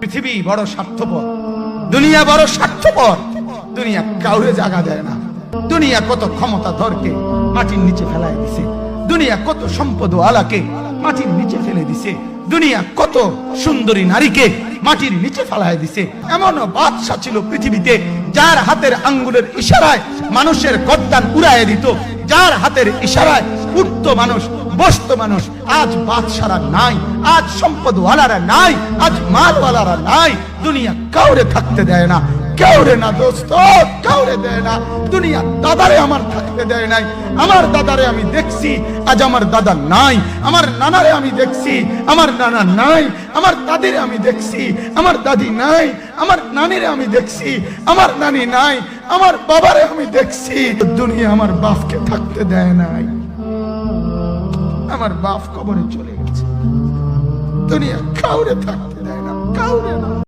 পৃথিবী বড় স্বার্থপর, দুনিয়া বড় স্বার্থপর। দুনিয়া কাউরে জায়গা দেয় না। দুনিয়া কত ক্ষমতাধরকে মাটির নিচে ফেলায় দিছে। দুনিয়া কত সম্পদ আলাকে মাটির নিচে ফেলে দিছে। দুনিয়া কত সুন্দরী নারীকে মাটির নিচে ফেলায় দিছে। এমন বাদশা ছিল পৃথিবীতে যার হাতের আঙ্গুলের ইশারায় মানুষের গর্দান উড়াইয়া দিত, যার হাতের ইশারায় উঠত মানুষ, বসত মানুষ। আজ বাদশারা নাই, আজ সম্পদওয়ালারা নাই, আজ মালওয়ালারা নাই। দুনিয়া কাউরে থাকতে দেয় না, কাউরে না দোস্ত, কাউরে দেয় না। দুনিয়া দাদারে আমার থাকতে দেয় নাই। আমার দাদারে আমি দেখছি, আজ আমার দাদা নাই। আমার নানারে আমি দেখছি, আমার নানা নাই। আমার দাদিরে আমি দেখছি, আমার দাদি নাই। আমার নানিরে আমি দেখছি, আমার নানি নাই। আমার বাবারে আমি দেখছি। দুনিয়া আমার বাপকে থাকতে দেয় নাই। আমার বাপ কবরে চলে গেছে। দুনিয়া কাউরে থাকতে দেয় না, কাউরে না।